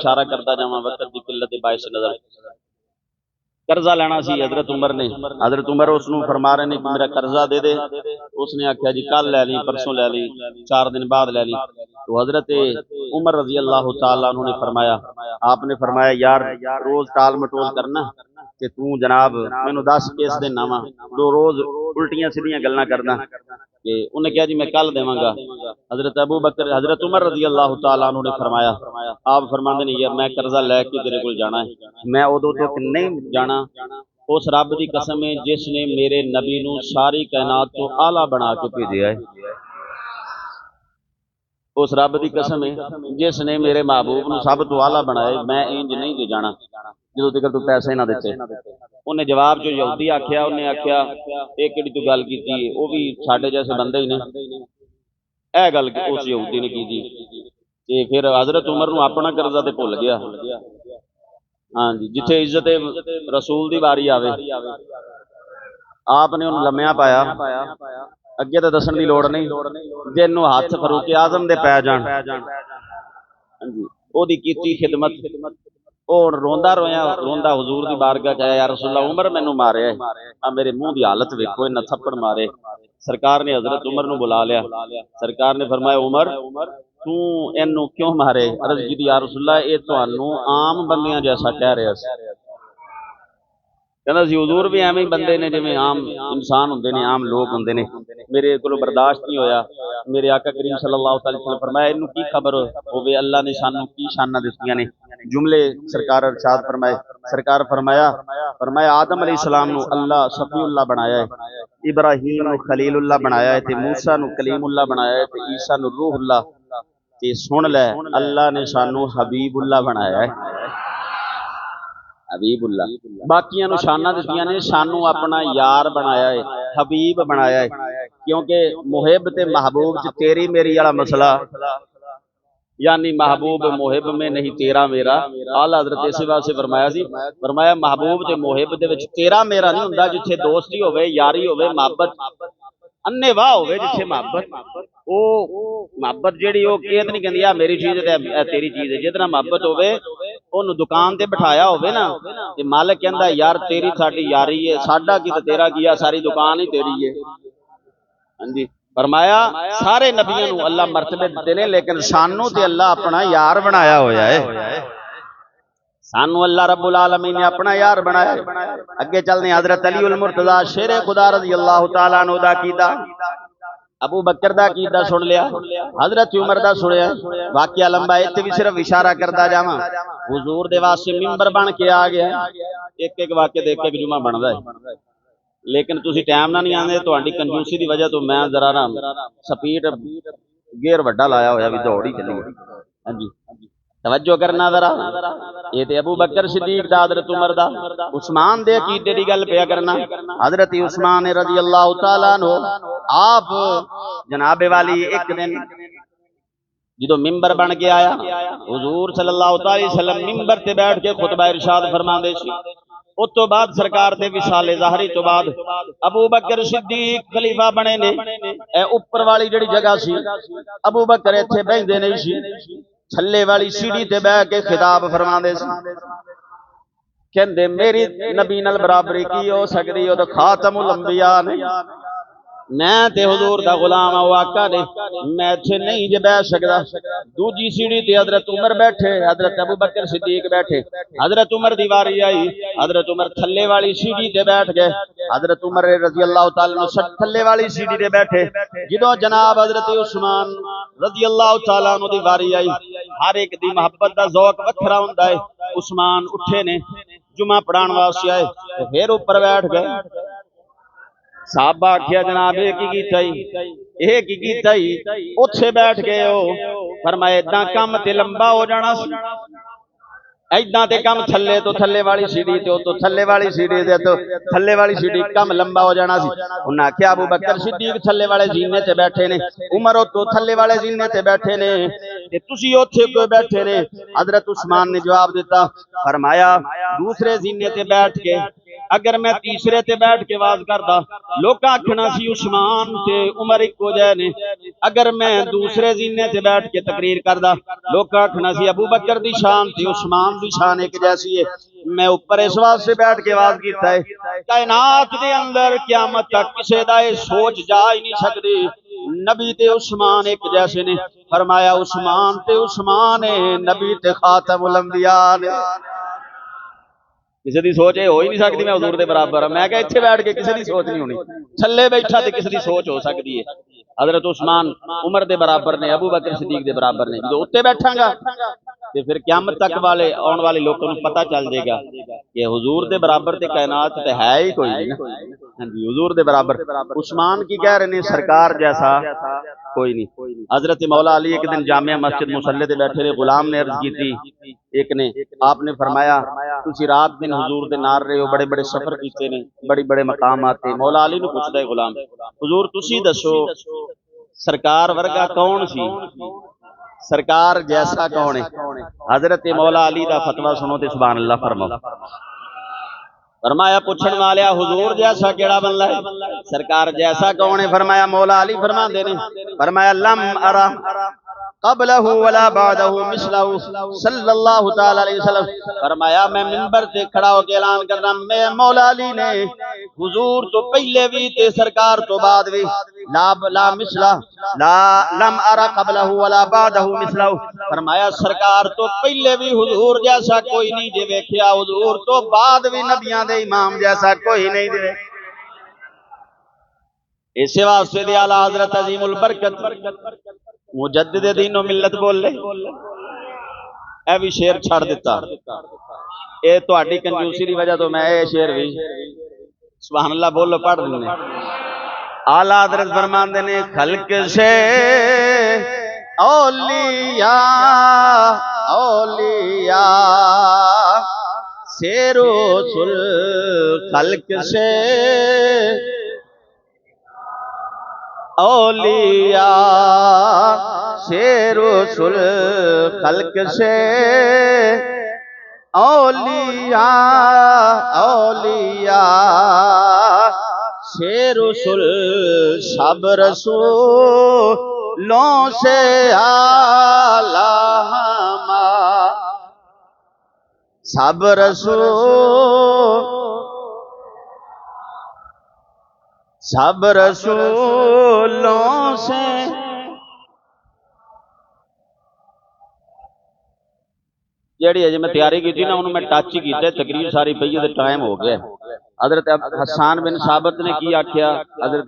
इशारा करता जावां वक्त की किल्लत बाइस नजर कर्जा लेना सी हजरत उमर ने। हजरत उमर उसनूं फरमा रहे ने कि मेरा कर्जा दे दे। उसने आख्या जी कल लै ली, परसों लै ली, 4 दिन बाद लै ली। तो हजरत उमर रजी अल्लाह तआला अन्हु ने फरमाया, आपने फरमाया यार रोज टाल मटोल करना कि तू जनाब मैनू दस किस दिन आवां, दो रोज उल्टियां सीधियां गल्लां करदा। कि उन्हें कहा जी मैं कल देवांगा। हजरत अबू बकर हजरत उमर रजी अल्लाह तआला अन्हु ने फरमाया, आप फरमाते नहीं यार मैं कर्जा लैके तेरे कोल जाना है, मैं उदों तक नहीं जाना उस रब की कसम है जिसने मेरे नबी नूं सारी कायनात तो आला बना के भेजा है। उस रब की कसम है जिसने मेरे महबूब नूं सब तो आला बनाया, मैं इंज नहीं जे जाना जो तक तू पैसे ना दिते। उन्हें जवाब जो यहूदी आख्या, उन्हें आख्या ये किहड़ी तू गल कीती है, वो भी साडे जैसे बंदे ही ने। यह गल उस यहूदी ने की। फिर हजरत उमर नूं अपना कर्जा ते भुल गया। हाँ जी, जिथे इज्जत रसूल की वारी आवे आपने उन्हें लम्या पाया, अगे तो दसन की लोड़ नहीं, जिन्हों हाथ फरूक आजम दे पै जाण ओदी कीती खिदमत। और रोंदा रोया रोंदा हुजूर की बारगाह च आया, या रसूलल्लाह उमर मैनू मारे आ मेरे मुंह की हालत वेखो, इन्हें थप्पड़ मारे। सरकार ने हजरत उमर नूं बुला लिया। सरकार ने फरमाया उमर तू इनू क्यों मारे? अर्ज की या रसूलल्लाह ये तुहानू आम बंदियां जैसा कह रहा सी। कहना सी हुजूर भी एवें बंदे ने जिवें आम इंसान हुंदे ने, आम लोग हुंदे ने, मेरे कोलों बर्दाश्त नहीं होया। मेरे आका करीम सल्लल्लाहु अलैहि वसल्लम फरमाया इनू की खबर होवे अल्लाह ने सानू की शाना दित्तियां ने। जुमले सरकार इरशाद फरमाए। सरकार फरमाया फरमाया आदम अलैहिस्सलाम नू अल्लाह सफीउल्लाह बनाया है, इब्राहीम नू खलीलुल्लाह बनाया है, ते मूसा नू कलीमुल्लाह बनाया है, ते ईसा नू रूहुल्लाह, ते सुन लै अल्लाह ने सानू हबीबुल्लाह बनाया है। हबीबुल्ला बाकियां नूं शाना दित्तियां ने, सानू अपना यार बनाया है, हबीब बनाया है। क्योंकि मुहिब ते महबूब च तेरी मेरी वाला मसला, यानी महबूब मुहिब में नहीं तेरा मेरा। आला हजरत इस वास्ते फरमाया सी, फरमाया महबूब ते मुहिब दे विच तेरा मेरा नहीं हुंदा। जिथे दोस्ती होवे, यारी होवे, मोहब्बत अन्ने वाह होवे, जिथे मोहब्बत ओ मोहब्बत जिहड़ी ओ ये नहीं कहंदी आ मेरी चीज ते तेरी चीज है। जिहदे नाल मोहब्बत होवे ओनू दुकान ते बिठाया होवे ना, ते मालिक कहंदा यार तेरी साडी यारी है, साडा की ते तेरा की, सारी दुकान ही तेरी है। हाँ जी, फरमाया सारे नबियों नूं अल्लाह मरतबे दिते ने, लेकिन सानू ते अल्लाह अपना यार बनाया होया है। सानू अल्लाह रब्बुल आलमीन ने अपना यार बनाया। अगे चलने हजरत अली उल मुर्तजा शेरे खुदा रज़ी अल्लाह तआला अन्हु दा कीदा, अबू बकर दा कीदा सुन लिया, हजरत उमर दा सुनिया। वाकया लंबा इत्थे भी सिर्फ इशारा करदा जावां। हुजूर दे वास्ते मिंबर बन के आ गया। एक एक वाक्य देख के जुमा बनदा है, लेकिन तुसी टाइम ना नहीं आंदे। तुहाडी कंजूसी दी वजह तो मैं जरा ना स्पीड गेयर वड्डा लाया होया भी दौड़ ही चली है। हाँ जी, तवज्जो करना जरा। ये ते अबू बकर सिद्दीक दा, हजरत उमर दा, उस्मान दे अकीदे दी गल पिया करना। हजरत उस्मान रज़ी अल्लाह तआला अन्हु आप जनाबे वाली एक दिन जो मिंबर बन के आया, हुजूर सल्लल्लाहु अलैहि वसल्लम मिंबर ते बैठ के खुतबा इरशाद फरमांदे सी। उस तो बाद सरकार दे विसाले ज़ाहरी तो बाद अबू बकर सिद्दीक खलीफा बने ने। ए ऊपर वाली जिहड़ी जगह सी अबू बकर इत्थे बहिंदे नहीं सी, थल्ले वाली सीढ़ी ते बह के खिताब फरमांदे सी। कहंदे मेरी नबी नाल बराबरी की हो सकदी, ओ तो खातमुल अंबिया ने, मैं ते हुजूर दा गुलाम आ, आका ने, मैं इत्थे नहीं जे बैठ सकदा। दूजी सीढ़ी ते हजरत उमर बैठे, हजरत अबू बकर सिद्दीक बैठे। हजरत उमर दी वारी आई, हजरत उमर थल्ले वाली सीढ़ी ते बैठ गए। हजरत उमर रज़ी अल्लाह तआला अन्हु थल्ले वाली सीढ़ी ते बैठे। जदों जनाब हजरत उस्मान रज़ी अल्लाह तआला अन्हु दी वारी आई, हर एक दी मोहब्बत दा ज़ौक वखरा हुंदा है। उस्मान उठे ने, जुमा पढ़ाण वास्ते आए, ते फिर ऊपर बैठ गए। साहबा आखिया जनाब की कीता ही, उत्थे बैठ गए हो। फरमाया इदां कम ते लंबा हो जाना सी, इदां ते कम थल्ले तो थल्ले वाली सीढ़ी तो थल्ले वाली सीढ़ी ते तो थल्ले वाली सीढ़ी कम लंबा हो जाना सी। उन्हें आखिया अबू बकर सिद्दीक थल्ले वाले जीने ते बैठे ने, उमर तो थल्ले वाले जीने ते बैठे ने, ते तुसी उत्थे क्यों बैठे ने? हजरत उस्मान ने जवाब दिता, फरमाया दूसरे जीने ते बैठ के अगर मैं तीसरे ते बैठ के वाज करदा लोकां आखना सी उस्मान ते उमर इक्को जै ने। अगर मैं दूसरे जीने ते बैठ के तकरीर करदा लोकां आखना सी अबू बकर दी शान ते उस्मान दी शान एक जैसी है। मैं ऊपर इस वास्ते बैठ के वाज कीता है कायनात दे अंदर क़यामत तक किसी दा सोच जा ही नहीं सकदी नबी ते उस्मान एक जैसे ने। फरमाया उस्मान ते उस्मान है, नबी ते खातमुल अंबिया ने। किसी की सोच ये हो ही नहीं सकती मैं हजूर के बराबर। मैं क्या इत्थे बैठ के किसी की सोच नहीं होनी, थल्ले बैठा तो किसी की सोच हो सकती है। हजरत उस्मान उमर के बराबर ने, अबू बकर सिद्दीक के बराबर ने। जो उत्ते बैठांगा तो फिर क़यामत तक वाले आने वाले लोगों को पता चल जाएगा कि हुजूर के बराबर ते कायनात ते है ही कोई नहीं ना। हाँ जी, हुजूर के बराबर उस्मान की कह रहे हैं सरकार जैसा कोई नहीं। हजरत मौला अली एक दिन जामिया मस्जिद मुसल्ले ते बैठे रहे, गुलाम ने अर्ज की थी एक ने, आपने फरमाया तुसी रात दिन हुजूर दे नाल रहे हो, बड़े बड़े सफर कीते ने, बड़े बड़े मकाम आते। मौला अली नूं पुछदा है गुलाम, हुजूर तुसी दसो सरकार वर्गा कौन सी, सरकार जैसा कौन है। हजरत मौला अली दा फतवा सुनो ते सुभान अल्लाह फरमाओ। फरमाया पूछण वालिया हुजूर जैसा केड़ा बंदा है, सरकार जैसा कौन है। फरमाया मौला अली फरमांदे ने, फरमाया लम अरा क़ब्लहु वला बादहु मिसलहु सल्लल्लाहु तआला अलैहि वसल्लम। फरमाया मैं मिंबर से खड़ा होकर ऐलान कर रहा, मैं मौला अली ने हुजूर तो पहले भी ते सरकार तो बाद भी ला मिसला ला लम अरा क़ब्लहु वला बादहु मिसलहु। फरमाया सरकार तो पहले भी हुजूर जैसा कोई नहीं जे वेख्या, हुजूर तो बाद भी नबियां दे इमाम जैसा कोई नहीं जे। इस वास्ते दे आला हजरत अजीमुल बरकत मुजद्दिद दीन व मिल्लत बोले ए भी शेर छड़ दिता। ये तुहाडी कंजूसी की वजह तो मैं ये शेर भी सुभान अल्लाह बोलो पढ़ दिने। आला हजरत फरमांदे ने खल्क से औलिया औलिया शेरो सुल खल्क से औलिया शेरो सुल खल्क से औलिया औलिया शेरो सुल सब रसूलों से आला सब रसूल सब रसूलों से जेड़ी अजे मैं तैयारी की थी ना उन्होंने मैं टच ही किया, तकरीर सारी पई है, टाइम हो गया। हजरत हसन बिन साबित ने की आख्या, हजरत